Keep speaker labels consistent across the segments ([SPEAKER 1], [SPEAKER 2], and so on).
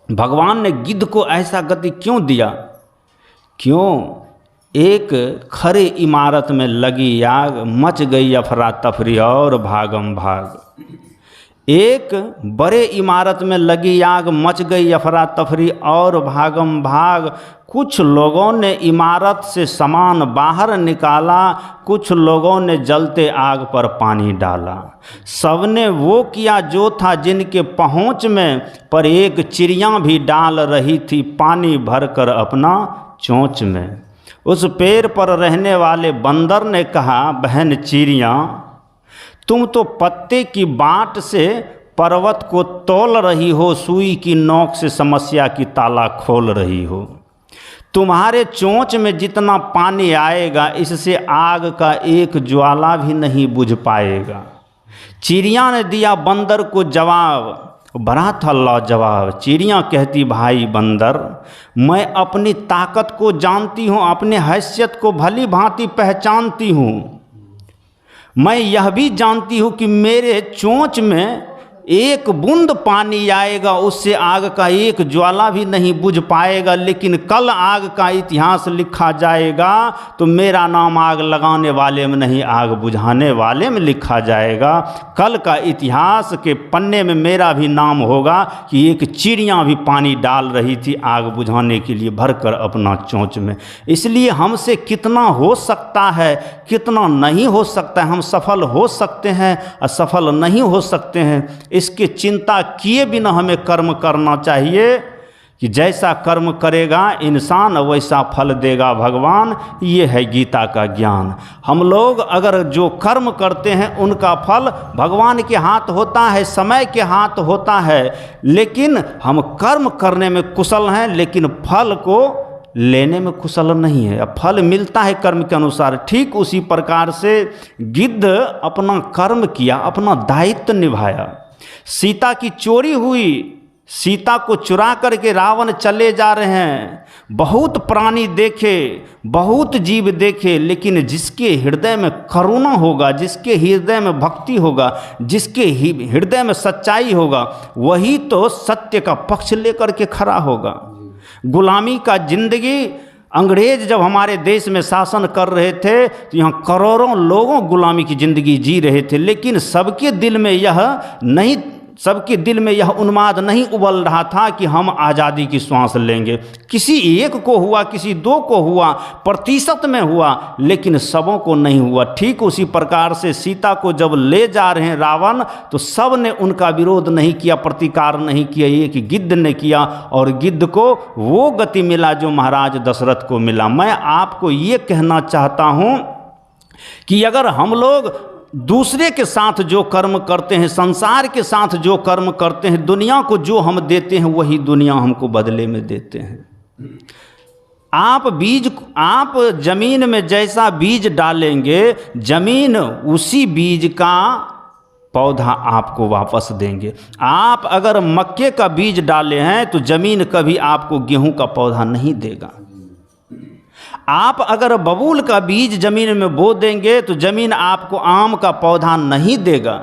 [SPEAKER 1] भगवान ने गिद्ध को ऐसा गति क्यों दिया? क्यों? एक खरे इमारत में लगी आग, मच गई अफरा तफरी और भागम भाग। एक बड़े इमारत में लगी आग, मच गई अफरा तफरी और भागम भाग। कुछ लोगों ने इमारत से सामान बाहर निकाला, कुछ लोगों ने जलते आग पर पानी डाला। सबने वो किया जो था जिनके पहुंच में, पर एक चिड़िया भी डाल रही थी पानी भरकर अपना चोंच में। उस पेड़ पर रहने वाले बंदर ने कहा, बहन चिड़िया, तुम तो पत्ते की बाँट से पर्वत को तोल रही हो, सुई की नोक से समस्या की ताला खोल रही हो। तुम्हारे चोंच में जितना पानी आएगा, इससे आग का एक ज्वाला भी नहीं बुझ पाएगा। चिड़िया ने दिया बंदर को जवाब, बड़ा था लाजवाब। चिड़िया कहती, भाई बंदर, मैं अपनी ताकत को जानती हूँ, अपनी हैसियत को भली भांति पहचानती हूँ। मैं यह भी जानती हूँ कि मेरे चोंच में एक बूंद पानी आएगा, उससे आग का एक ज्वाला भी नहीं बुझ पाएगा। लेकिन कल आग का इतिहास लिखा जाएगा तो मेरा नाम आग लगाने वाले में नहीं, आग बुझाने वाले में लिखा जाएगा। कल का इतिहास के पन्ने में मेरा भी नाम होगा कि एक चिड़िया भी पानी डाल रही थी आग बुझाने के लिए भरकर अपना चोंच में। इसलिए हमसे कितना हो सकता है, कितना नहीं हो सकता है, हम सफल हो सकते हैं, असफल नहीं हो सकते हैं। इसकी चिंता किए बिना हमें कर्म करना चाहिए कि जैसा कर्म करेगा इंसान वैसा फल देगा भगवान। ये है गीता का ज्ञान। हम लोग अगर जो कर्म करते हैं उनका फल भगवान के हाथ होता है, समय के हाथ होता है। लेकिन हम कर्म करने में कुशल हैं, लेकिन फल को लेने में कुशल नहीं है। अब फल मिलता है कर्म के अनुसार। ठीक उसी प्रकार से गिद्ध अपना कर्म किया, अपना दायित्व निभाया। सीता की चोरी हुई, सीता को चुरा करके रावण चले जा रहे हैं। बहुत प्राणी देखे, बहुत जीव देखे, लेकिन जिसके हृदय में करुणा होगा, जिसके हृदय में भक्ति होगा, जिसके हृदय में सच्चाई होगा, वही तो सत्य का पक्ष लेकर के खड़ा होगा। गुलामी का जिंदगी, अंग्रेज जब हमारे देश में शासन कर रहे थे तो यहाँ करोड़ों लोगों गुलामी की ज़िंदगी जी रहे थे, लेकिन सबके दिल में यह उन्माद नहीं उबल रहा था कि हम आज़ादी की श्वास लेंगे। किसी एक को हुआ, किसी दो को हुआ, प्रतिशत में हुआ, लेकिन सबों को नहीं हुआ। ठीक उसी प्रकार से सीता को जब ले जा रहे हैं रावण, तो सब ने उनका विरोध नहीं किया, प्रतिकार नहीं किया, एक गिद्ध ने किया, और गिद्ध को वो गति मिला जो महाराज दशरथ को मिला। मैं आपको ये कहना चाहता हूँ कि अगर हम लोग दूसरे के साथ जो कर्म करते हैं, संसार के साथ जो कर्म करते हैं, दुनिया को जो हम देते हैं वही दुनिया हमको बदले में देते हैं। आप जमीन में जैसा बीज डालेंगे, जमीन उसी बीज का पौधा आपको वापस देंगे। आप अगर मक्के का बीज डाले हैं तो जमीन कभी आपको गेहूं का पौधा नहीं देगा। आप अगर बबूल का बीज जमीन में बो देंगे तो जमीन आपको आम का पौधा नहीं देगा।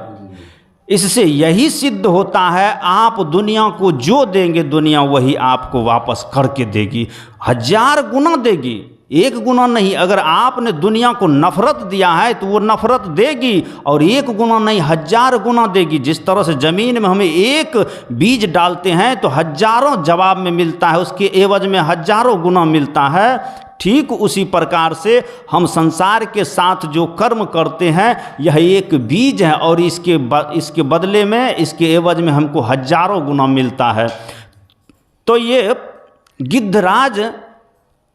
[SPEAKER 1] इससे यही सिद्ध होता है, आप दुनिया को जो देंगे दुनिया वही आपको वापस करके देगी, 1000 गुना देगी, 1 गुना नहीं। अगर आपने दुनिया को नफरत दिया है तो वो नफरत देगी, और 1 गुना नहीं 1000 गुना देगी। जिस तरह से ज़मीन में हमें एक बीज डालते हैं तो हजारों जवाब में मिलता है, उसके एवज में हजारों गुना मिलता है। ठीक उसी प्रकार से हम संसार के साथ जो कर्म करते हैं यह एक बीज है, और इसके बदले में, इसके एवज में हमको हजारों गुना मिलता है। तो ये गिद्धराज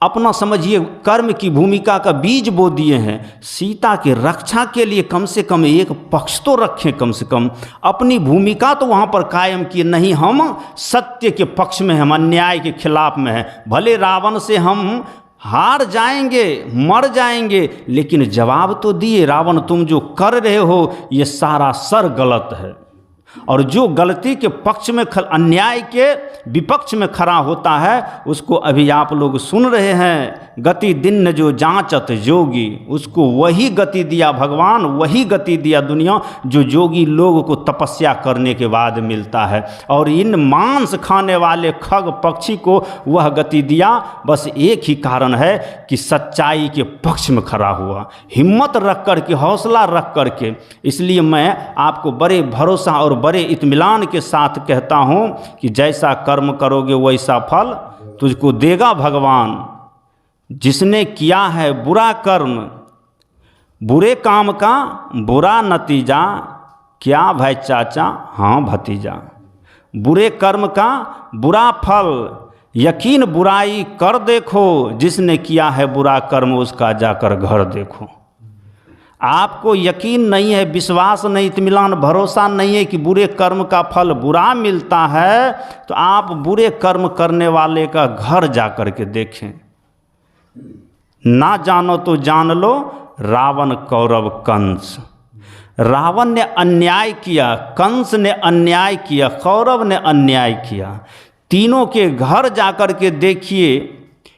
[SPEAKER 1] अपना समझिए कर्म की भूमिका का बीज बो दिए हैं। सीता के रक्षा के लिए कम से कम एक पक्ष तो रखें, कम से कम अपनी भूमिका तो वहाँ पर कायम किए। नहीं, हम सत्य के पक्ष में, हम अन्याय के खिलाफ में हैं। भले रावण से हम हार जाएंगे, मर जाएंगे, लेकिन जवाब तो दिए, रावण तुम जो कर रहे हो ये सारा सर गलत है। और जो गलती के पक्ष में अन्याय के विपक्ष में खड़ा होता है उसको अभी आप लोग सुन रहे हैं। गति दिन जो जांचत जोगी, उसको वही गति दिया भगवान, वही गति दिया दुनिया जो जोगी लोग को तपस्या करने के बाद मिलता है। और इन मांस खाने वाले खग पक्षी को वह गति दिया बस एक ही कारण है कि सच्चाई के पक्ष में खड़ा हुआ, हिम्मत रख कर के, हौसला रख कर के। इसलिए मैं आपको बड़े भरोसा और बड़े इत्मीनान के साथ कहता हूँ कि जैसा कर्म करोगे वैसा फल तुझको देगा भगवान। जिसने किया है बुरा कर्म, बुरे काम का बुरा नतीजा, क्या भाई चाचा, हाँ भतीजा, बुरे कर्म का बुरा फल, यकीन बुराई कर देखो, जिसने किया है बुरा कर्म उसका जाकर घर देखो। आपको यकीन नहीं है, विश्वास नहीं, इत्मीनान, भरोसा नहीं है कि बुरे कर्म का फल बुरा मिलता है, तो आप बुरे कर्म करने वाले का घर जाकर के देखें। ना जानो तो जान लो, रावण कौरव कंस। रावण ने अन्याय किया, कंस ने अन्याय किया, कौरव ने अन्याय किया। तीनों के घर जाकर के देखिए।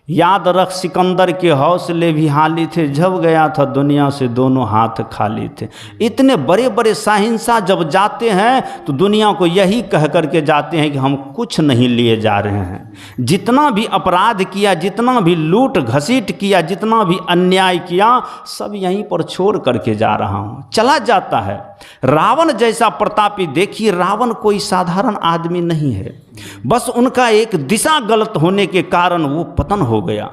[SPEAKER 1] याद रख, सिकंदर के हौसले भी हाली थे, जब गया था दुनिया से दोनों हाथ खाली थे। इतने बड़े बड़े शाहिंशाह जब जाते हैं तो दुनिया को यही कह करके जाते हैं कि हम कुछ नहीं लिए जा रहे हैं। जितना भी अपराध किया, जितना भी लूट घसीट किया, जितना भी अन्याय किया, सब यहीं पर छोड़ करके जा रहा हूँ, चला जाता है। रावण जैसा प्रतापी देखिए, रावण कोई साधारण आदमी नहीं है, बस उनका एक दिशा गलत होने के कारण वो पतन हो गया।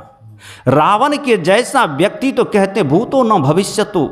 [SPEAKER 1] रावण के जैसा व्यक्ति तो कहते भूतो न भविष्यतो,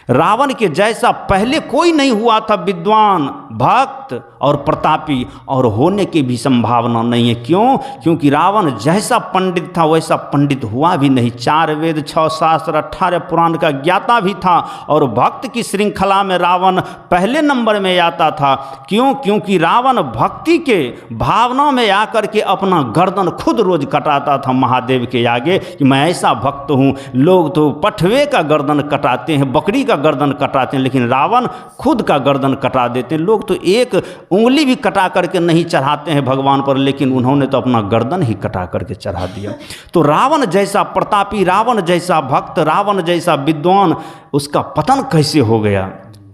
[SPEAKER 1] रावण के जैसा पहले कोई नहीं हुआ था, विद्वान, भक्त और प्रतापी, और होने की भी संभावना नहीं है। क्यों? क्योंकि रावण जैसा पंडित था वैसा पंडित हुआ भी नहीं। 4 वेद, 6 शास्त्र, 18 पुराण का ज्ञाता भी था, और भक्त की श्रृंखला में रावण पहले नंबर में आता था। क्यों? क्योंकि रावण भक्ति के भावना में आकर के अपना गर्दन खुद रोज कटाता था महादेव के आगे कि मैं ऐसा भक्त हूँ। लोग तो पठवे का गर्दन कटाते हैं, बकरी का गर्दन कटाते हैं, लेकिन रावण खुद का गर्दन कटा देते हैं। लोग तो एक उंगली भी कटा करके नहीं चढ़ाते हैं भगवान पर, लेकिन उन्होंने तो अपना गर्दन ही कटा करके चढ़ा दिया। तो रावण जैसा प्रतापी, रावण जैसा भक्त, रावण जैसा विद्वान, उसका पतन कैसे हो गया?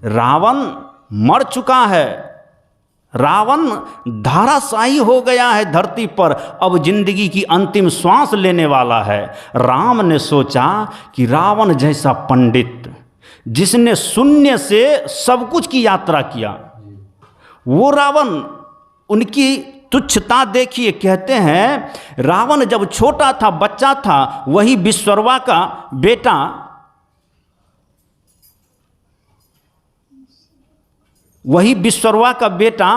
[SPEAKER 1] रावण मर चुका है, रावण धाराशायी हो गया है धरती पर, अब जिंदगी की अंतिम श्वास लेने वाला है। राम ने सोचा कि रावण जैसा पंडित, जिसने शून्य से सब कुछ की यात्रा किया, वो रावण, उनकी तुच्छता देखिए। कहते हैं रावण जब छोटा था, बच्चा था, वही विश्वकर्मा का बेटा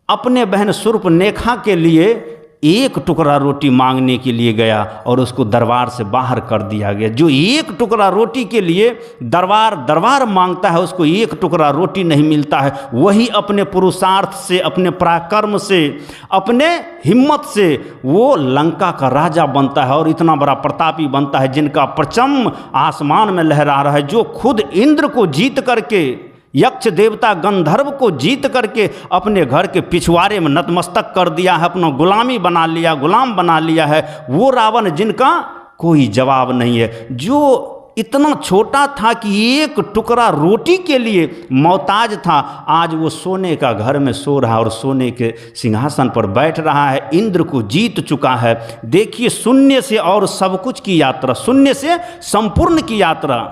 [SPEAKER 1] अपने बहन शूर्पणखा के लिए एक टुकड़ा रोटी मांगने के लिए गया और उसको दरबार से बाहर कर दिया गया। जो एक टुकड़ा रोटी के लिए दरबार मांगता है, उसको एक टुकड़ा रोटी नहीं मिलता है। वही अपने पुरुषार्थ से, अपने पराक्रम से, अपने हिम्मत से वो लंका का राजा बनता है और इतना बड़ा प्रतापी बनता है, जिनका परचम आसमान में लहरा रहा है, जो खुद इंद्र को जीत करके, यक्ष देवता गंधर्व को जीत करके अपने घर के पिछवाड़े में नतमस्तक कर दिया है, अपना गुलाम बना लिया है। वो रावण जिनका कोई जवाब नहीं है, जो इतना छोटा था कि एक टुकड़ा रोटी के लिए मोहताज था, आज वो सोने का घर में सो रहा है और सोने के सिंहासन पर बैठ रहा है, इंद्र को जीत चुका है। देखिए, शून्य से और सब कुछ की यात्रा, शून्य से संपूर्ण की यात्रा,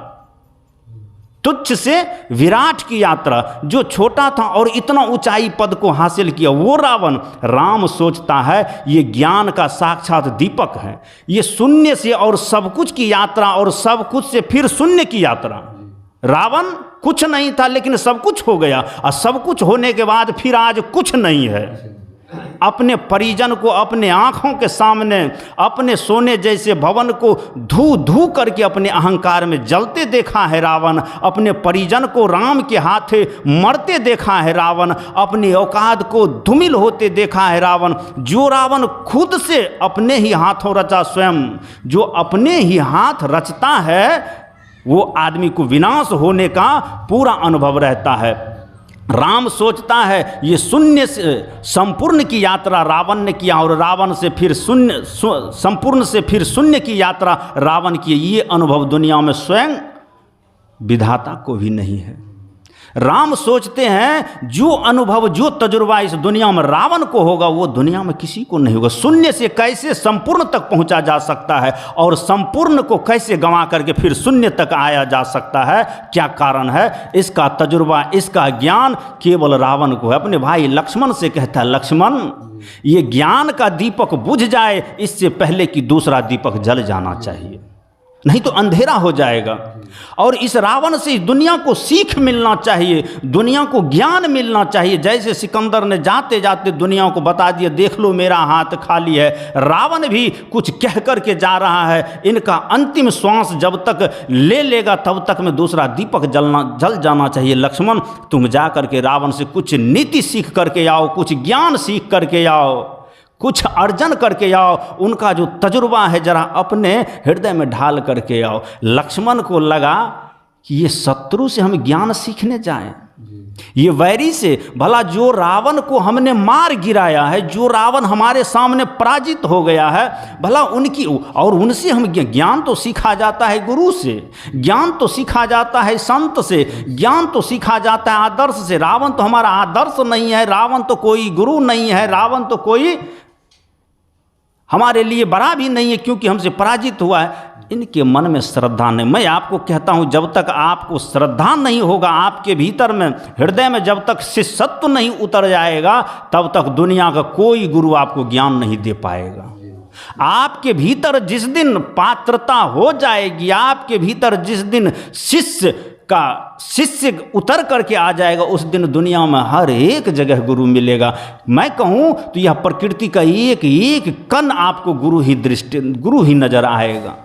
[SPEAKER 1] तुच्छ से विराट की यात्रा। जो छोटा था और इतना ऊंचाई पद को हासिल किया, वो रावण। राम सोचता है ये ज्ञान का साक्षात दीपक है, ये शून्य से और सब कुछ की यात्रा और सब कुछ से फिर शून्य की यात्रा। रावण कुछ नहीं था लेकिन सब कुछ हो गया, और सब कुछ होने के बाद फिर आज कुछ नहीं है। अपने परिजन को अपने आंखों के सामने, अपने सोने जैसे भवन को धू धू करके अपने अहंकार में जलते देखा है रावण। अपने परिजन को राम के हाथे मरते देखा है रावण। अपनी औकात को धूमिल होते देखा है रावण। जो रावण खुद से अपने ही हाथों रचा, स्वयं जो अपने ही हाथ रचता है, वो आदमी को विनाश होने का पूरा अनुभव रहता है। राम सोचता है ये शून्य से संपूर्ण की यात्रा रावण ने किया और रावण से फिर संपूर्ण से फिर शून्य की यात्रा रावण की। ये अनुभव दुनिया में स्वयं विधाता को भी नहीं है। राम सोचते हैं जो अनुभव जो तजुर्बा इस दुनिया में रावण को होगा वो दुनिया में किसी को नहीं होगा। शून्य से कैसे संपूर्ण तक पहुंचा जा सकता है और संपूर्ण को कैसे गंवा करके फिर शून्य तक आया जा सकता है, क्या कारण है? इसका तजुर्बा, इसका ज्ञान केवल रावण को है। अपने भाई लक्ष्मण से कहता है, लक्ष्मण ये ज्ञान का दीपक बुझ जाए इससे पहले कि दूसरा दीपक जल जाना चाहिए, नहीं तो अंधेरा हो जाएगा। और इस रावण से इस दुनिया को सीख मिलना चाहिए, दुनिया को ज्ञान मिलना चाहिए। जैसे सिकंदर ने जाते जाते दुनिया को बता दिया, देख लो मेरा हाथ खाली है। रावण भी कुछ कह करके जा रहा है, इनका अंतिम श्वास जब तक ले लेगा तब तक में दूसरा दीपक जल जाना चाहिए। लक्ष्मण तुम जा करके रावण से कुछ नीति सीख करके आओ, कुछ ज्ञान सीख करके आओ, कुछ अर्जन करके आओ, उनका जो तजुर्बा है जरा अपने हृदय में ढाल करके आओ। लक्ष्मण को लगा कि ये शत्रु से हम ज्ञान सीखने जाएं, ये वैरी से, भला जो रावण को हमने मार गिराया है, जो रावण हमारे सामने पराजित हो गया है, भला उनकी और उनसे हम ज्ञान तो सीखा जाता है गुरु से, ज्ञान तो सीखा जाता है संत से, ज्ञान तो सीखा जाता है आदर्श से। रावण तो हमारा आदर्श नहीं है, रावण तो कोई गुरु नहीं है, रावण तो कोई हमारे लिए बड़ा भी नहीं है क्योंकि हमसे पराजित हुआ है। इनके मन में श्रद्धा नहीं। मैं आपको कहता हूं जब तक आपको श्रद्धा नहीं होगा, आपके भीतर में हृदय में जब तक शिष्यत्व नहीं उतर जाएगा, तब तक दुनिया का कोई गुरु आपको ज्ञान नहीं दे पाएगा। आपके भीतर जिस दिन पात्रता हो जाएगी, आपके भीतर जिस दिन शिष्य उतर करके आ जाएगा, उस दिन दुनिया में हर एक जगह गुरु मिलेगा। मैं कहूं तो यह प्रकृति का एक एक कण आपको गुरु ही नजर आएगा।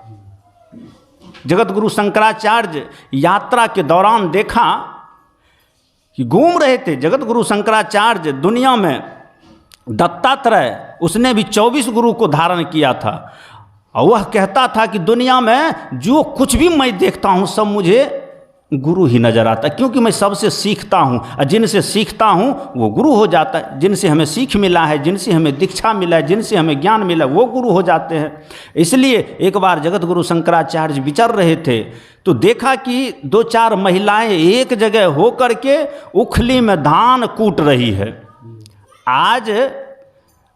[SPEAKER 1] जगत गुरु शंकराचार्य यात्रा के दौरान देखा कि घूम रहे थे जगत गुरु शंकराचार्य दुनिया में। दत्तात्रेय उसने भी 24 गुरु को धारण किया था और वह कहता था कि दुनिया में जो कुछ भी मैं देखता हूं सब मुझे गुरु ही नजर आता है, क्योंकि मैं सबसे सीखता हूँ और जिनसे सीखता हूँ वो गुरु हो जाता है। जिनसे हमें सीख मिला है, जिनसे हमें दीक्षा मिला है, जिनसे हमें ज्ञान मिला है, वो गुरु हो जाते हैं। इसलिए एक बार जगत गुरु शंकराचार्य विचर रहे थे तो देखा कि 2-4 महिलाएं एक जगह हो करके उखली में धान कूट रही है। आज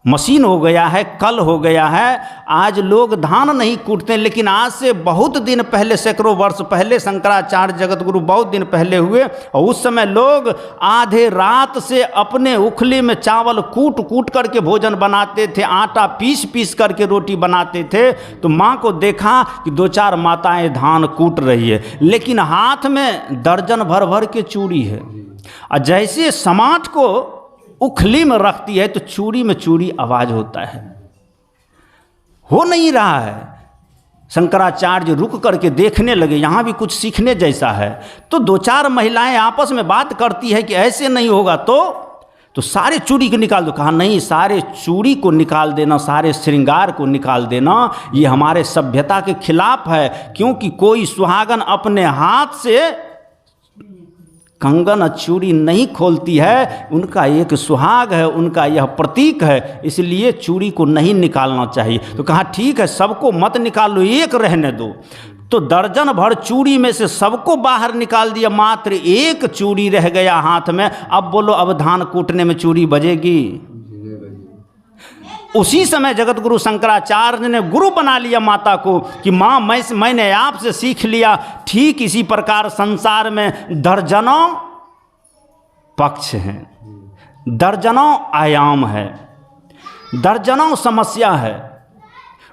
[SPEAKER 1] मशीन हो गया है, कल हो गया है, आज लोग धान नहीं कूटते, लेकिन आज से बहुत दिन पहले, सैकड़ों वर्ष पहले, शंकराचार्य जगत गुरु बहुत दिन पहले हुए और उस समय लोग आधे रात से अपने उखली में चावल कूट करके भोजन बनाते थे, आटा पीस करके रोटी बनाते थे। तो माँ को देखा कि 2-4 माताएं धान कूट रही है, लेकिन हाथ में दर्जन भर के चूड़ी है। और जैसे समाट को उखली में रखती है तो चूड़ी में चूड़ी आवाज होता है, हो नहीं रहा है। शंकराचार्य रुक करके देखने लगे, यहाँ भी कुछ सीखने जैसा है। तो 2-4 महिलाएं आपस में बात करती है कि ऐसे नहीं होगा तो सारे चूड़ी को निकाल दो। कहा नहीं, सारे चूड़ी को निकाल देना, सारे श्रृंगार को निकाल देना, ये हमारे सभ्यता के खिलाफ है। क्योंकि कोई सुहागन अपने हाथ से कंगन चूड़ी नहीं खोलती है, उनका एक सुहाग है, उनका यह प्रतीक है, इसलिए चूड़ी को नहीं निकालना चाहिए। तो कहा ठीक है, सबको मत निकालो, एक रहने दो। तो दर्जन भर चूड़ी में से सबको बाहर निकाल दिया, मात्र एक चूड़ी रह गया हाथ में। अब बोलो, अब धान कूटने में चूड़ी बजेगी? उसी समय जगत गुरु शंकराचार्य ने गुरु बना लिया माता को कि माँ मैंने आपसे सीख लिया। ठीक इसी प्रकार संसार में दर्जनों पक्ष हैं, दर्जनों आयाम है, दर्जनों समस्या है,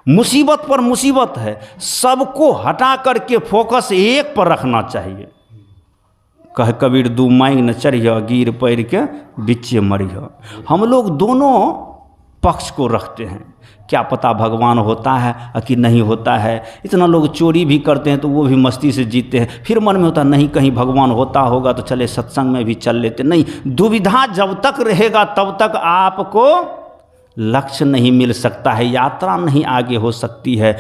[SPEAKER 1] मुसीबत पर मुसीबत है। सबको हटा करके फोकस एक पर रखना चाहिए। कह कबीर दू मांग न चढ़िया, गिर पैर के बिच्चे मरिया। हम लोग दोनों पक्ष को रखते हैं, क्या पता भगवान होता है कि नहीं होता है। इतना लोग चोरी भी करते हैं तो वो भी मस्ती से जीते हैं, फिर मन में होता नहीं कहीं भगवान होता होगा तो चले सत्संग में भी चल लेते। नहीं, दुविधा जब तक रहेगा तब तक आपको लक्ष्य नहीं मिल सकता है, यात्रा नहीं आगे हो सकती है।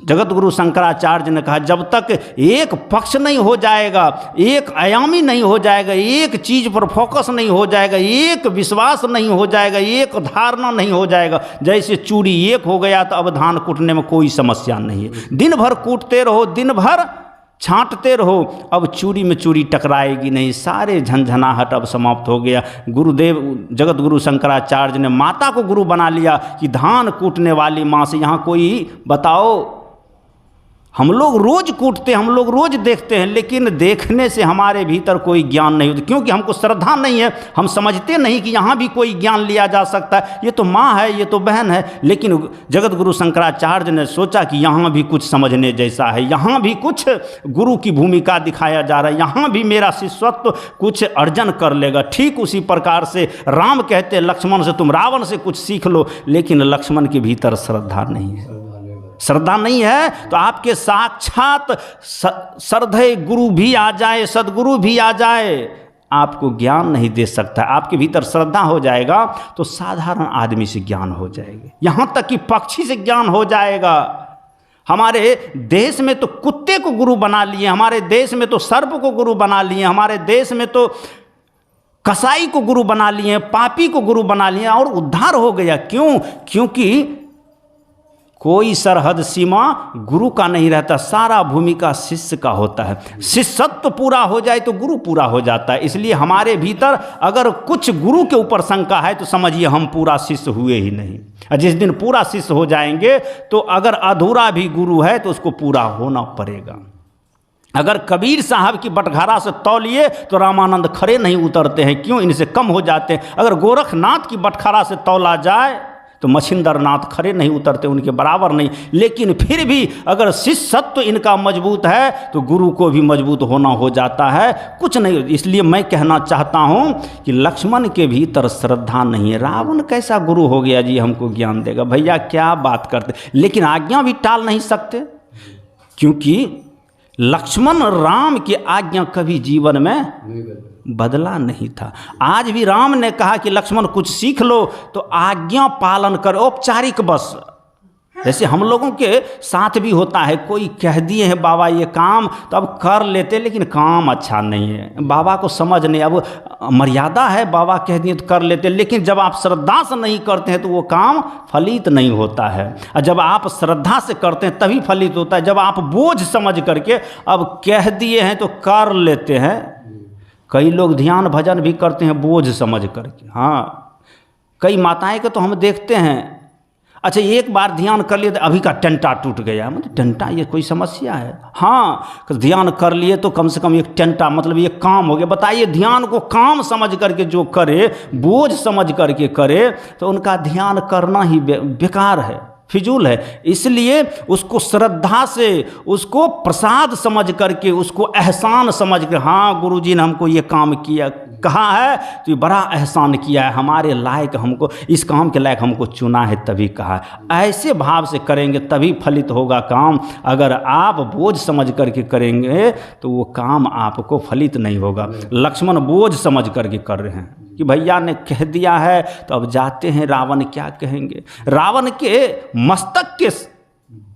[SPEAKER 1] जगत गुरु शंकराचार्य ने कहा जब तक एक पक्ष नहीं हो जाएगा, एक आयामी नहीं हो जाएगा, एक चीज़ पर फोकस नहीं हो जाएगा, एक विश्वास नहीं हो जाएगा, एक धारणा नहीं हो जाएगा, जैसे चूड़ी एक हो गया तो अब धान कूटने में कोई समस्या नहीं है। दिन भर कूटते रहो, दिन भर छांटते रहो, अब चूड़ी में चूड़ी टकराएगी नहीं, सारे झंझनाहट अब समाप्त हो गया। गुरुदेव जगत गुरु शंकराचार्य ने माता को गुरु बना लिया कि धान कूटने वाली माँ से यहाँ कोई बताओ, हम लोग रोज कूटते हैं, हम लोग रोज देखते हैं, लेकिन देखने से हमारे भीतर कोई ज्ञान नहीं होता, क्योंकि हमको श्रद्धा नहीं है। हम समझते नहीं कि यहाँ भी कोई ज्ञान लिया जा सकता है, ये तो माँ है, ये तो बहन है। लेकिन जगत गुरु शंकराचार्य ने सोचा कि यहाँ भी कुछ समझने जैसा है, यहाँ भी कुछ गुरु की भूमिका दिखाया जा रहा है, यहाँ भी मेरा शिष्यत्व कुछ अर्जन कर लेगा। ठीक उसी प्रकार से राम कहते हैं लक्ष्मण से, तुम रावण से कुछ सीख लो, लेकिन लक्ष्मण के भीतर श्रद्धा नहीं है। श्रद्धा नहीं है तो आपके साक्षात श्रद्धेय गुरु भी आ जाए, सदगुरु भी आ जाए, आपको ज्ञान नहीं दे सकता। आपके भीतर श्रद्धा हो जाएगा तो साधारण आदमी से ज्ञान हो जाएगा, यहाँ तक कि पक्षी से ज्ञान हो जाएगा। हमारे देश में तो कुत्ते को गुरु बना लिए, हमारे देश में तो सर्प को गुरु बना लिए, हमारे देश में तो कसाई को गुरु बना लिए, पापी को गुरु बना लिए और उद्धार हो गया। क्यों? क्योंकि कोई सरहद सीमा गुरु का नहीं रहता, सारा भूमिका शिष्य का होता है। शिष्यत्व पूरा हो जाए तो गुरु पूरा हो जाता है। इसलिए हमारे भीतर अगर कुछ गुरु के ऊपर शंका है तो समझिए हम पूरा शिष्य हुए ही नहीं। और जिस दिन पूरा शिष्य हो जाएंगे तो अगर अधूरा भी गुरु है तो उसको पूरा होना पड़ेगा। अगर कबीर साहब की बटघरा से तौलिए तो रामानंद खड़े नहीं उतरते हैं, क्यों? इनसे कम हो जाते हैं। अगर गोरखनाथ की बटखरा से तौला जाए तो मछिंद्रनाथ खड़े नहीं उतरते, उनके बराबर नहीं। लेकिन फिर भी अगर शिष्यत्व इनका मजबूत है तो गुरु को भी मजबूत होना हो जाता है, कुछ नहीं। इसलिए मैं कहना चाहता हूँ कि लक्ष्मण के भीतर श्रद्धा नहीं है। रावण कैसा गुरु हो गया जी हमको ज्ञान देगा? भैया क्या बात करते, लेकिन आज्ञा भी टाल नहीं सकते, क्योंकि लक्ष्मण राम की आज्ञा कभी जीवन में बदला नहीं था। आज भी राम ने कहा कि लक्ष्मण कुछ सीख लो तो आज्ञा पालन करो, औपचारिक बस। जैसे हम लोगों के साथ भी होता है, कोई कह दिए हैं बाबा ये काम तो अब कर लेते, लेकिन काम अच्छा नहीं है, बाबा को समझ नहीं, अब मर्यादा है, बाबा कह दिए तो कर लेते, लेकिन जब आप श्रद्धा से नहीं करते हैं तो वो काम फलित नहीं होता है। और जब आप श्रद्धा से करते हैं तभी फलित होता है। जब आप बोझ समझ करके अब कह दिए हैं तो कर लेते हैं, कई लोग ध्यान भजन भी करते हैं बोझ समझ करके। हाँ, कई माताएं को तो हम देखते हैं, अच्छा एक बार ध्यान कर लिए तो अभी का टंटा टूट गया, मतलब टंटा ये कोई समस्या है? हाँ, ध्यान कर लिए तो कम से कम एक टंटा मतलब ये काम हो गया। बताइए, ध्यान को काम समझ करके जो करे, बोझ समझ करके करे, तो उनका ध्यान करना ही बेकार है, फिजूल है। इसलिए उसको श्रद्धा से, उसको प्रसाद समझ करके, उसको एहसान समझ कर, हाँ गुरुजी ने हमको ये काम किया कहा है तो ये बड़ा एहसान किया है, हमारे लायक, हमको इस काम के लायक हमको चुना है तभी कहा है। ऐसे भाव से करेंगे तभी फलित होगा काम। अगर आप बोझ समझ करके करेंगे तो वो काम आपको फलित नहीं होगा। लक्ष्मण बोझ समझ करके कर रहे हैं कि भैया ने कह दिया है तो अब जाते हैं, रावण क्या कहेंगे। रावण के मस्तक के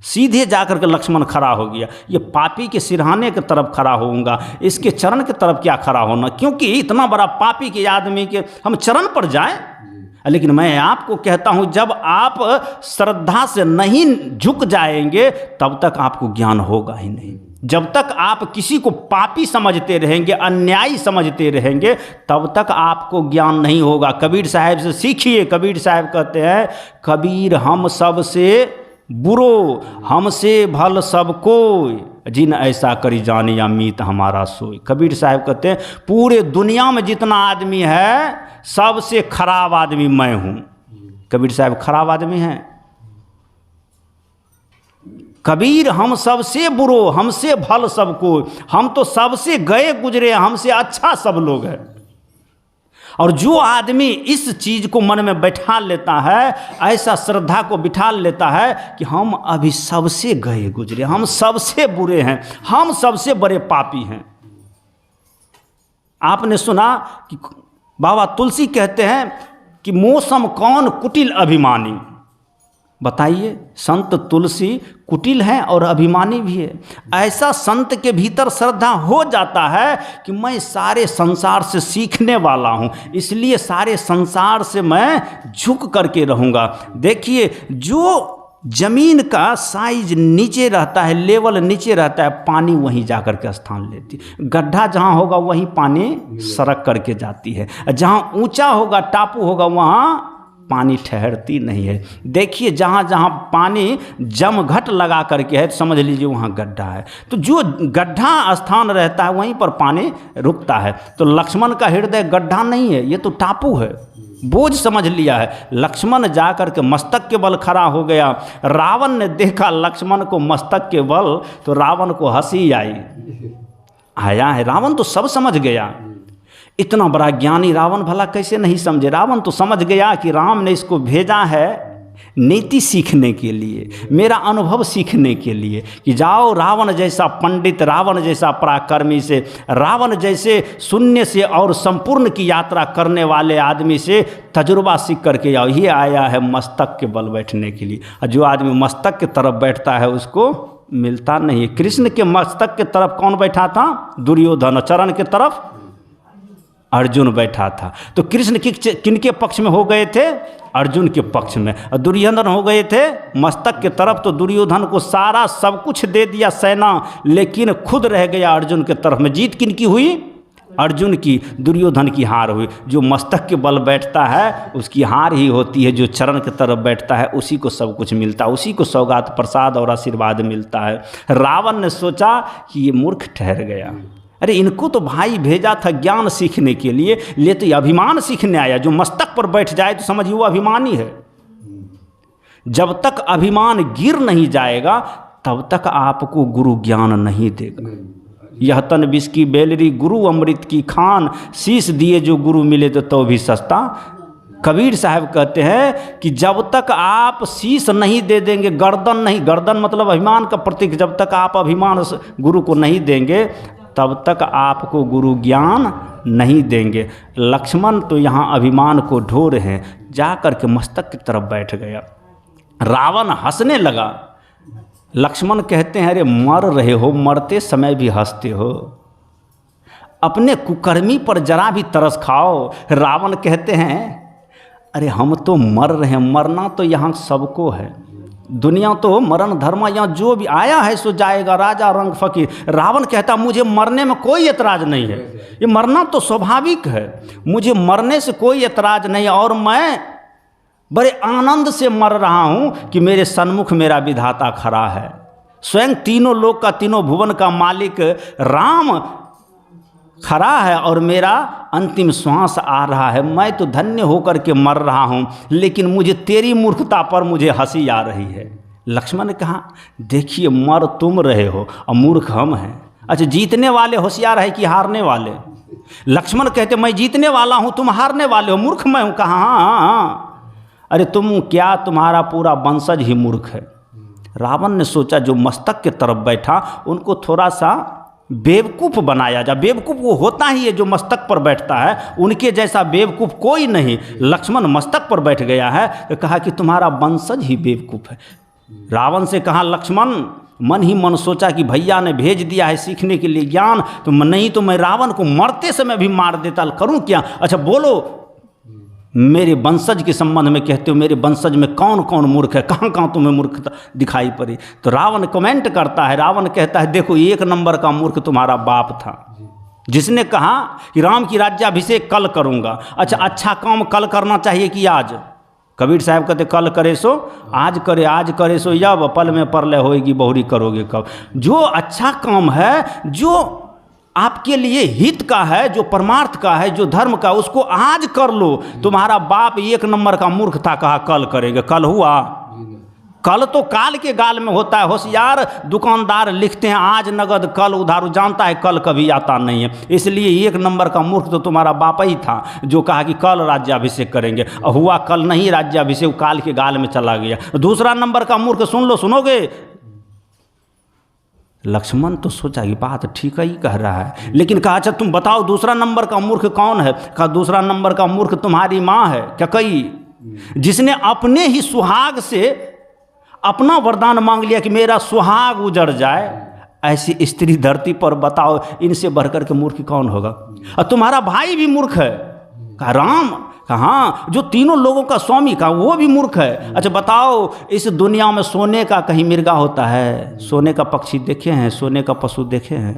[SPEAKER 1] सीधे जाकर के लक्ष्मण खड़ा हो गया। ये पापी के सिरहाने की तरफ खड़ा होऊंगा, इसके चरण की तरफ क्या खड़ा होना, क्योंकि इतना बड़ा पापी के आदमी के हम चरण पर जाएं। लेकिन मैं आपको कहता हूं, जब आप श्रद्धा से नहीं झुक जाएंगे तब तक आपको ज्ञान होगा ही नहीं। जब तक आप किसी को पापी समझते रहेंगे, अन्यायी समझते रहेंगे, तब तक आपको ज्ञान नहीं होगा। कबीर साहब से सीखिए। कबीर साहब कहते हैं, कबीर हम सब से बुरो, हमसे भल सब कोई, जिन ऐसा करी जानिया मीत हमारा सोई। कबीर साहब कहते हैं, पूरे दुनिया में जितना आदमी है सबसे खराब आदमी मैं हूँ। कबीर साहब खराब आदमी हैं। कबीर हम सबसे बुरो, हमसे भल सब कोई, हम तो सबसे गए गुजरे, हमसे अच्छा सब लोग हैं। और जो आदमी इस चीज़ को मन में बैठा लेता है, ऐसा श्रद्धा को बिठा लेता है कि हम अभी सबसे गए गुजरे, हम सबसे बुरे हैं, हम सबसे बड़े पापी हैं। आपने सुना कि बाबा तुलसी कहते हैं कि मौसम कौन कुटिल अभिमानी। बताइए, संत तुलसी कुटिल हैं और अभिमानी भी है। ऐसा संत के भीतर श्रद्धा हो जाता है कि मैं सारे संसार से सीखने वाला हूँ, इसलिए सारे संसार से मैं झुक करके रहूँगा। देखिए, जो जमीन का साइज नीचे रहता है, लेवल नीचे रहता है, पानी वहीं जा कर के स्थान लेती है। गड्ढा जहाँ होगा वहीं पानी सरक करके जाती है। जहाँ ऊंचा होगा, टापू होगा, वहाँ पानी ठहरती नहीं है। देखिए, जहाँ जहाँ पानी जमघट लगा करके है, तो समझ लीजिए वहाँ गड्ढा है। तो जो गड्ढा स्थान रहता है वहीं पर पानी रुकता है। तो लक्ष्मण का हृदय गड्ढा नहीं है, ये तो टापू है, बोझ समझ लिया है। लक्ष्मण जाकर के मस्तक के बल खड़ा हो गया। रावण ने देखा लक्ष्मण को मस्तक के बल, तो रावण को हंसी आया है। रावण तो सब समझ गया। इतना बड़ा ज्ञानी रावण भला कैसे नहीं समझे? रावण तो समझ गया कि राम ने इसको भेजा है नीति सीखने के लिए, मेरा अनुभव सीखने के लिए, कि जाओ रावण जैसा पंडित, रावण जैसा पराक्रमी से, रावण जैसे शून्य से और संपूर्ण की यात्रा करने वाले आदमी से तजुर्बा सीख करके आओ। ये आया है मस्तक के बल बैठने के लिए। और जो आदमी मस्तक की तरफ बैठता है उसको मिलता नहीं है। कृष्ण के मस्तक की तरफ कौन बैठा था? दुर्योधन। चरण की तरफ अर्जुन बैठा था। तो कृष्ण किनके पक्ष में हो गए थे? अर्जुन के पक्ष में। और दुर्योधन हो गए थे मस्तक के तरफ। तो दुर्योधन को सारा सब कुछ दे दिया सेना, लेकिन खुद रह गया अर्जुन के तरफ में। जीत किनकी हुई? अर्जुन की। दुर्योधन की हार हुई। जो मस्तक के बल बैठता है उसकी हार ही होती है, जो चरण की तरफ बैठता है उसी को सब कुछ मिलता है, उसी को सौगात प्रसाद और आशीर्वाद मिलता है। रावण ने सोचा कि ये मूर्ख ठहर गया, अरे इनको तो भाई भेजा था ज्ञान सीखने के लिए, ले तो ये अभिमान सीखने आया। जो मस्तक पर बैठ जाए तो समझिए वो अभिमानी है। जब तक अभिमान गिर नहीं जाएगा तब तक आपको गुरु ज्ञान नहीं देगा। यह तन विष की बेलरी गुरु अमृत की खान, शीश दिए जो गुरु मिले तो भी सस्ता। कबीर साहब कहते हैं कि जब तक आप शीश नहीं दे देंगे, गर्दन नहीं, गर्दन मतलब अभिमान का प्रतीक, जब तक आप अभिमान गुरु को नहीं देंगे तब तक आपको गुरु ज्ञान नहीं देंगे। लक्ष्मण तो यहाँ अभिमान को ढो रहे हैं, जा कर के मस्तक की तरफ बैठ गया। रावण हंसने लगा। लक्ष्मण कहते हैं, अरे मर रहे हो, मरते समय भी हंसते हो, अपने कुकर्मी पर जरा भी तरस खाओ। रावण कहते हैं, अरे हम तो मर रहे हैं, मरना तो यहाँ सबको है, दुनिया तो मरण धर्म, यहाँ जो भी आया है सो जाएगा, राजा रंग फकीर। रावण कहता मुझे मरने में कोई एतराज नहीं है, ये मरना तो स्वाभाविक है, मुझे मरने से कोई एतराज नहीं, और मैं बड़े आनंद से मर रहा हूँ कि मेरे सन्मुख मेरा विधाता खड़ा है, स्वयं तीनों लोक का, तीनों भुवन का मालिक राम खड़ा है और मेरा अंतिम श्वास आ रहा है। मैं तो धन्य होकर के मर रहा हूँ, लेकिन मुझे तेरी मूर्खता पर मुझे हंसी आ रही है। लक्ष्मण ने कहा, देखिए मर तुम रहे हो और मूर्ख हम हैं। अच्छा, जीतने वाले होशियार है कि हारने वाले? लक्ष्मण कहते मैं जीतने वाला हूँ, तुम हारने वाले हो, मूर्ख मैं हूँ। कहा हाँ, अरे तुम क्या, तुम्हारा पूरा वंशज ही मूर्ख है। रावण ने सोचा जो मस्तक के तरफ बैठा उनको थोड़ा सा बेवकूफ़ बनाया जा। बेवकूफ़ वो होता ही है जो मस्तक पर बैठता है, उनके जैसा बेवकूफ़ कोई नहीं। लक्ष्मण मस्तक पर बैठ गया है तो कहा कि तुम्हारा वंशज ही बेवकूफ़ है। रावण से कहा लक्ष्मण, मन ही मन सोचा कि भैया ने भेज दिया है सीखने के लिए ज्ञान, तो नहीं तो मैं रावण को मरते समय भी मार देता, करूं क्या? अच्छा बोलो, मेरे वंशज के संबंध में कहते हो, मेरे वंशज में कौन कौन मूर्ख है, कहाँ कहाँ तुम्हें मूर्खता दिखाई पड़ी? तो रावण कमेंट करता है, रावण कहता है देखो एक नंबर का मूर्ख तुम्हारा बाप था, जिसने कहा कि राम की राज्याभिषेक कल करूँगा। अच्छा काम कल करना चाहिए कि आज? कबीर साहब कहते कल करे सो आज करे, आज करे सो जब, पल में परलय होएगी बहुरी करोगे कब। जो अच्छा काम है, जो आपके लिए हित का है, जो परमार्थ का है, जो धर्म का, उसको आज कर लो। तुम्हारा बाप एक नंबर का मूर्ख था, कहा कल करेंगे, कल हुआ? कल तो काल के गाल में होता है। होशियार दुकानदार लिखते हैं आज नगद कल उधार, जानता है कल कभी आता नहीं है। इसलिए एक नंबर का मूर्ख तो तुम्हारा बाप ही था जो कहा कि कल राज्याभिषेक करेंगे, हुआ कल नहीं राज्याभिषेक, काल के गाल में चला गया। दूसरा नंबर का मूर्ख सुन लो, सुनोगे? लक्ष्मण तो सोचा कि बात ठीक ही कह रहा है, लेकिन कहा अच्छा तुम बताओ दूसरा नंबर का मूर्ख कौन है? कहा दूसरा नंबर का मूर्ख तुम्हारी माँ है कैकई, जिसने अपने ही सुहाग से अपना वरदान मांग लिया कि मेरा सुहाग उजड़ जाए। ऐसी स्त्री धरती पर बताओ इनसे बढ़कर के मूर्ख कौन होगा? और तुम्हारा भाई भी मूर्ख है। कहा राम? कहा हाँ, जो तीनों लोगों का स्वामी का वो भी मूर्ख है। अच्छा बताओ इस दुनिया में सोने का कहीं मिर्गा होता है? सोने का पक्षी देखे हैं, सोने का पशु देखे हैं?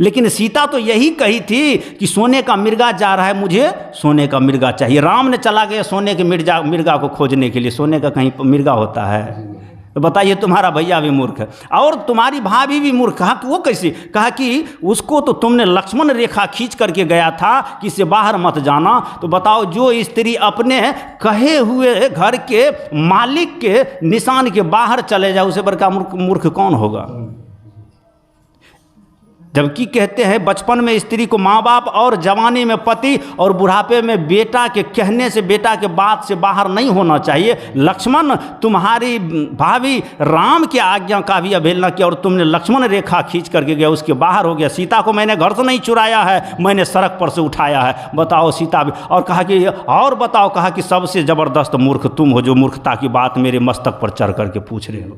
[SPEAKER 1] लेकिन सीता तो यही कही थी कि सोने का मिर्गा जा रहा है, मुझे सोने का मिर्गा चाहिए। राम ने चला गया सोने के मिर्गा को खोजने के लिए। सोने का कहीं मिर्गा होता है? तो बताइए तुम्हारा भैया भी मूर्ख है और तुम्हारी भाभी भी मूर्ख। कहा कि वो कैसे? कहा कि उसको तो तुमने लक्ष्मण रेखा खींच करके गया था कि इसे बाहर मत जाना। तो बताओ जो स्त्री अपने कहे हुए घर के मालिक के निशान के बाहर चले जाए उसे बड़का मूर्ख कौन होगा? जबकि कहते हैं बचपन में स्त्री को माँ बाप और जवानी में पति और बुढ़ापे में बेटा के कहने से, बेटा के बात से बाहर नहीं होना चाहिए। लक्ष्मण तुम्हारी भाभी राम की आज्ञा का भी अवहेलना किया और तुमने लक्ष्मण रेखा खींच करके गया, उसके बाहर हो गया। सीता को मैंने घर से नहीं चुराया है, मैंने सड़क पर से उठाया है। बताओ सीता भी। और कहा कि और बताओ, कहा कि सबसे ज़बरदस्त मूर्ख तुम हो जो मूर्खता की बात मेरे मस्तक पर चढ़ करके पूछ रहे हो।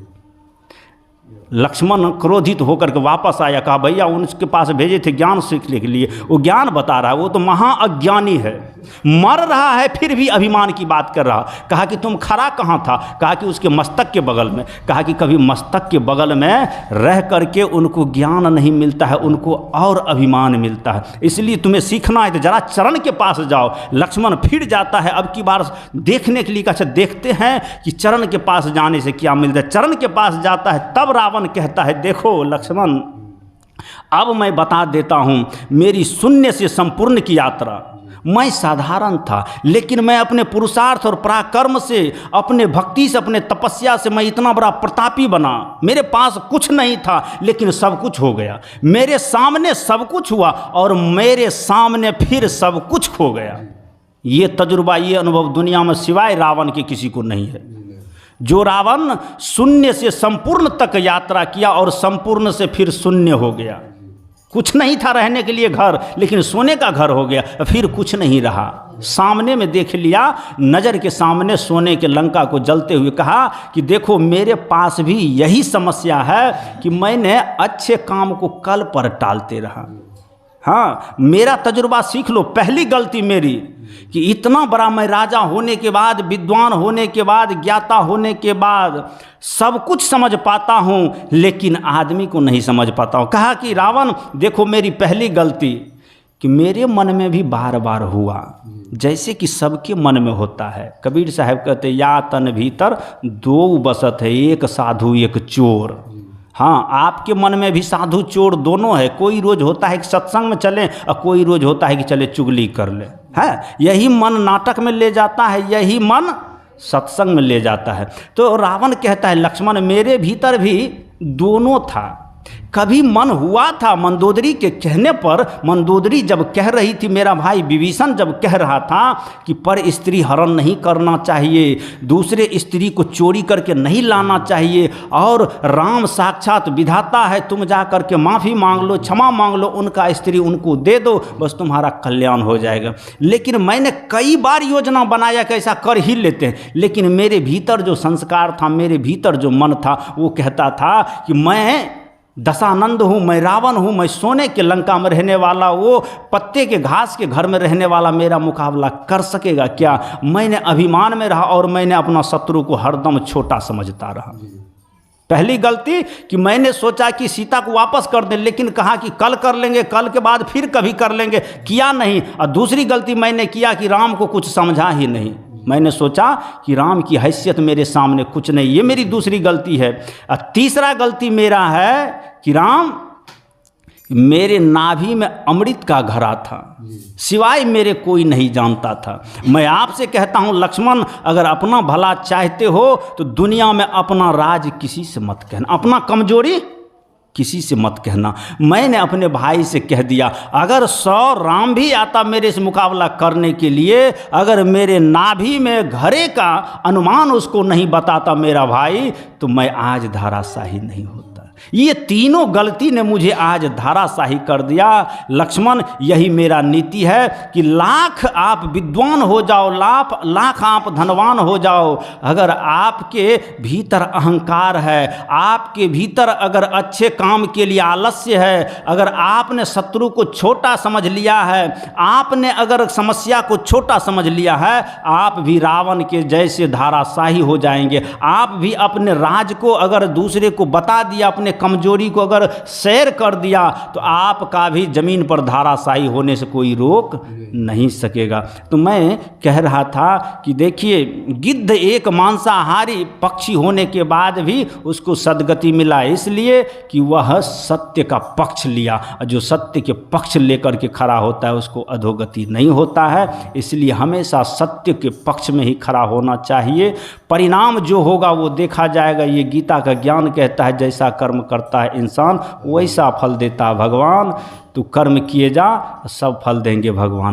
[SPEAKER 1] लक्ष्मण क्रोधित होकर के वापस आया। कहा भैया उनके पास भेजे थे ज्ञान सीखने के लिए, वो ज्ञान बता रहा है, वो तो महाअज्ञानी है, मर रहा है फिर भी अभिमान की बात कर रहा। कहा कि तुम खड़ा कहाँ था? कहा कि उसके मस्तक के बगल में। कहा कि कभी मस्तक के बगल में रह करके उनको ज्ञान नहीं मिलता है, उनको और अभिमान मिलता है। इसलिए तुम्हें सीखना है तो जरा चरण के पास जाओ। लक्ष्मण फिर जाता है अब की बार देखने के लिए। अच्छा देखते हैं कि चरण के पास जाने से क्या मिलता है। चरण के पास जाता है तब रावण कहता है देखो लक्ष्मण, अब मैं बता देता हूं मेरी शून्य से संपूर्ण की यात्रा। मैं साधारण था लेकिन मैं अपने पुरुषार्थ और पराक्रम से, अपने भक्ति से, अपने तपस्या से मैं इतना बड़ा प्रतापी बना। मेरे पास कुछ नहीं था लेकिन सब कुछ हो गया। मेरे सामने सब कुछ हुआ और मेरे सामने फिर सब कुछ खो गया। ये तजुर्बा, ये अनुभव दुनिया में सिवाय रावण के किसी को नहीं है। जो रावण शून्य से संपूर्ण तक यात्रा किया और संपूर्ण से फिर शून्य हो गया। कुछ नहीं था रहने के लिए घर, लेकिन सोने का घर हो गया, फिर कुछ नहीं रहा। सामने में देख लिया, नज़र के सामने सोने के लंका को जलते हुए। कहा कि देखो मेरे पास भी यही समस्या है कि मैंने अच्छे काम को कल पर टालते रहा। हाँ, मेरा तजुर्बा सीख लो। पहली गलती मेरी कि इतना बड़ा मैं राजा होने के बाद, विद्वान होने के बाद, ज्ञाता होने के बाद सब कुछ समझ पाता हूँ लेकिन आदमी को नहीं समझ पाता हूँ। कहा कि रावण देखो मेरी पहली गलती कि मेरे मन में भी बार बार हुआ जैसे कि सबके मन में होता है। कबीर साहब कहते या तन भीतर दो बसत है, एक साधु एक चोर। हाँ, आपके मन में भी साधु चोर दोनों है। कोई रोज होता है कि सत्संग में चलें और कोई रोज होता है कि चले चुगली कर ले। है यही मन नाटक में ले जाता है, यही मन सत्संग में ले जाता है। तो रावण कहता है लक्ष्मण मेरे भीतर भी दोनों था। कभी मन हुआ था मंदोदरी के कहने पर, मंदोदरी जब कह रही थी, मेरा भाई विभीषण जब कह रहा था कि पर स्त्री हरण नहीं करना चाहिए, दूसरे स्त्री को चोरी करके नहीं लाना चाहिए, और राम साक्षात विधाता है, तुम जा करके माफ़ी मांग लो, क्षमा मांग लो, उनका स्त्री उनको दे दो, बस तुम्हारा कल्याण हो जाएगा। लेकिन मैंने कई बार योजना बनाया कि ऐसा कर ही लेते हैं, लेकिन मेरे भीतर जो संस्कार था, मेरे भीतर जो मन था, वो कहता था कि मैं दशानंद हूँ, मैं रावण हूँ, मैं सोने के लंका में रहने वाला, वो पत्ते के घास के घर में रहने वाला मेरा मुकाबला कर सकेगा क्या? मैंने अभिमान में रहा और मैंने अपना शत्रु को हरदम छोटा समझता रहा। पहली गलती कि मैंने सोचा कि सीता को वापस कर दें, लेकिन कहा कि कल कर लेंगे, कल के बाद फिर कभी कर लेंगे, किया नहीं। और दूसरी गलती मैंने किया कि राम को कुछ समझा ही नहीं। मैंने सोचा कि राम की हैसियत मेरे सामने कुछ नहीं, ये मेरी दूसरी गलती है। और तीसरा गलती मेरा है कि राम मेरे नाभि में अमृत का घड़ा था, सिवाय मेरे कोई नहीं जानता था। मैं आपसे कहता हूँ लक्ष्मण, अगर अपना भला चाहते हो तो दुनिया में अपना राज किसी से मत कहना, अपना कमजोरी किसी से मत कहना। मैंने अपने भाई से कह दिया, अगर 100 राम भी आता मेरे से मुकाबला करने के लिए, अगर मेरे नाभि में घड़े का अनुमान उसको नहीं बताता मेरा भाई, तो मैं आज धराशाही नहीं होता। ये तीनों गलती ने मुझे आज धाराशाही कर दिया। लक्ष्मण, यही मेरा नीति है कि लाख आप विद्वान हो जाओ, लाख आप धनवान हो जाओ, अगर आपके भीतर अहंकार है, आपके भीतर अगर अच्छे काम के लिए आलस्य है, अगर आपने शत्रु को छोटा समझ लिया है, आपने अगर समस्या को छोटा समझ लिया है, आप भी रावण के जैसे धाराशाही हो जाएंगे। आप भी अपने राज को अगर दूसरे को बता दिया, अपने कमजोरी को अगर शेयर कर दिया, तो आपका भी जमीन पर धाराशाही होने से कोई रोक नहीं सकेगा। तो मैं कह रहा था कि देखिए, गिद्ध एक मांसाहारी पक्षी होने के बाद भी उसको सद्गति मिला, इसलिए कि वह सत्य का पक्ष लिया। जो सत्य के पक्ष लेकर के खड़ा होता है उसको अधोगति नहीं होता है। इसलिए हमेशा सत्य के पक्ष में ही खड़ा होना चाहिए। परिणाम जो होगा वो देखा जाएगा। ये गीता का ज्ञान कहता है, जैसा कर्म करता है इंसान वैसा फल देता है भगवान। तो कर्म किए जा, सब फल देंगे भगवान।